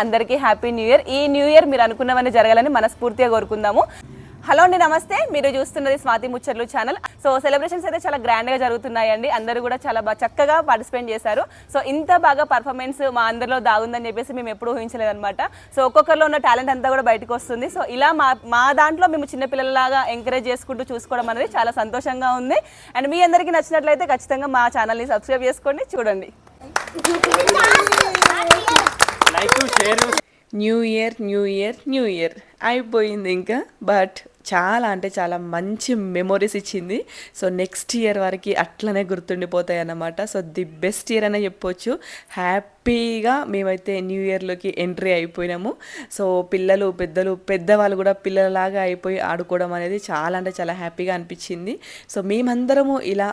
అందరికీ happy new year. ఈ new year మీరు అనుకున్నవన్నీ జరగాలని మనస్ఫూర్తిగా కోరుకుందాము. హలో అండి, నమస్తే. మీరు చూస్తున్నది స్వాతి ముచ్చర్లు ఛానల్. సో సెలబ్రేషన్స్ అయితే చాలా గ్రాండ్గా జరుగుతున్నాయండి. అందరూ కూడా చాలా చక్కగా పార్టిసిపేట్ చేశారు. సో ఇంత బాగా పర్ఫార్మెన్స్ మా అందరిలో దాగుందని చెప్పేసి మేము ఎప్పుడూ ఊహించలేదన్నమాట. సో ఒక్కొక్కరిలో ఉన్న టాలెంట్ అంతా కూడా బయటకు వస్తుంది. సో ఇలా మా దాంట్లో మేము చిన్నపిల్లలాగా ఎంకరేజ్ చేసుకుంటూ చూసుకోవడం అనేది చాలా సంతోషంగా ఉంది. అండ్ మీ అందరికీ నచ్చినట్లయితే ఖచ్చితంగా మా ఛానల్ని సబ్స్క్రైబ్ చేసుకోండి, చూడండి. న్యూ ఇయర్ అయిపోయింది ఇంకా. బట్ చాలా అంటే చాలా మంచి మెమొరీస్ ఇచ్చింది. సో నెక్స్ట్ ఇయర్ వరకు అట్లనే గుర్తుండిపోతాయి అన్నమాట. సో ది బెస్ట్ ఇయర్ అనే చెప్పొచ్చు. హ్యాపీగా మేమైతే న్యూ ఇయర్లోకి ఎంట్రీ అయిపోయినాము. సో పెద్దవాళ్ళు కూడా పిల్లలలాగా అయిపోయి ఆడుకోవడం అనేది చాలా అంటే చాలా హ్యాపీగా అనిపించింది. సో మేమందరము ఇలా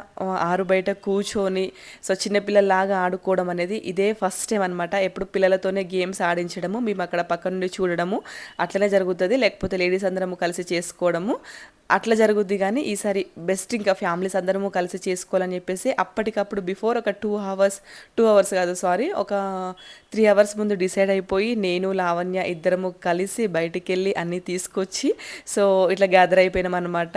ఆరు బయట కూర్చొని సో చిన్నపిల్లలాగా ఆడుకోవడం అనేది ఇదే ఫస్ట్ టైం అనమాట. ఎప్పుడు పిల్లలతోనే గేమ్స్ ఆడించడము, మేము అక్కడ పక్క నుండి చూడడము అట్లనే జరుగుతుంది. లేకపోతే లేడీస్ అందరము కలిసి చేసుకోవడము అట్లా జరుగుద్ది. కానీ ఈసారి బెస్ట్ ఇంకా ఫ్యామిలీస్ అందరము కలిసి చేసుకోవాలని చెప్పేసి అప్పటికప్పుడు బిఫోర్ ఒక 2 అవర్స్ కాదు సారీ ఒక 3 అవర్స్ ముందు డిసైడ్ అయిపోయి నేను లావణ్య ఇద్దరము కలిసి బయటికి వెళ్ళి అన్నీ తీసుకొచ్చి సో ఇట్లా గ్యాదర్ అయిపోయినాం అనమాట.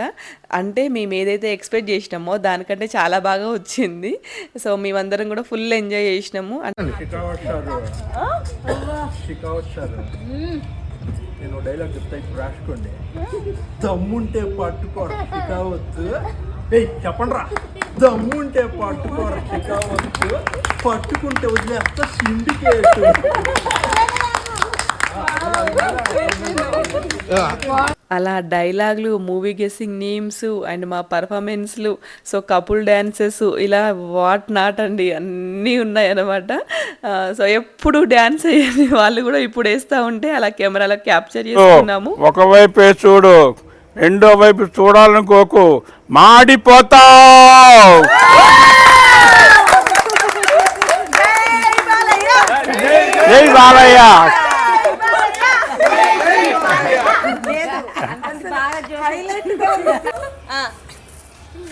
అంటే మేము ఏదైతే ఎక్స్పెక్ట్ చేసినామో దానికంటే చాలా బాగా వచ్చింది. సో మేమందరం కూడా ఫుల్ ఎంజాయ్ చేసినాము. నేను డైలాగ్ చెప్తా, ఇప్పుడు రాసుకోండి. దమ్ముంటే పట్టుకోరా కావచ్చు. చెప్పండి రా. దమ్ముంటే పట్టుకోరా కావచ్చు, పట్టుకుంటే వదిలేస్తా సిండికేట్. అలా డైలాగులు, మూవీ గెస్సింగ్ నేమ్స్ అండ్ మా పర్ఫార్మెన్స్లు, సో కపుల్ డ్యాన్సెస్, ఇలా వాట్ నాట్ అండి అన్నీ ఉన్నాయన్నమాట. సో ఎప్పుడు డ్యాన్స్ అయ్యేది వాళ్ళు కూడా ఇప్పుడు వేస్తూ ఉంటే అలా కెమెరాలో క్యాప్చర్ చేసుకున్నాము. ఒకవైపే చూడు, రెండో వైపు చూడాలనుకోకు, మాడిపోతావు. జై Balayya.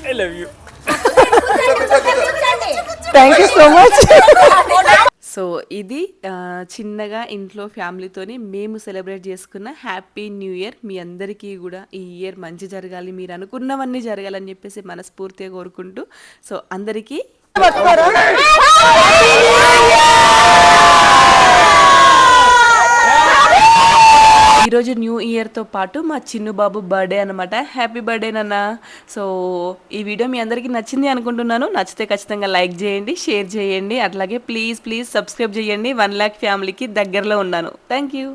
I love you. Thank you so much. So ఇది చిన్నగా ఇంట్లో ఫ్యామిలీతోని మేము సెలబ్రేట్ చేసుకున్న హ్యాపీ న్యూ ఇయర్. మీ అందరికీ కూడా ఈ ఇయర్ మంచి జరగాలి, మీరు అనుకున్నవన్నీ జరగాలని చెప్పేసి మనస్ఫూర్తిగా కోరుకుంటూ సో అందరికీ ఈరోజు న్యూ ఇయర్తో పాటు మా చిన్ను బాబు బర్త్డే అనమాట. హ్యాపీ బర్త్డే నాన్న. సో ఈ వీడియో మీ అందరికీ నచ్చింది అనుకుంటున్నాను. నచ్చితే ఖచ్చితంగా లైక్ చేయండి, షేర్ చేయండి, అట్లాగే ప్లీజ్ సబ్స్క్రైబ్ చేయండి. 1 lakh ఫ్యామిలీకి దగ్గరలో ఉన్నాను. Thank you.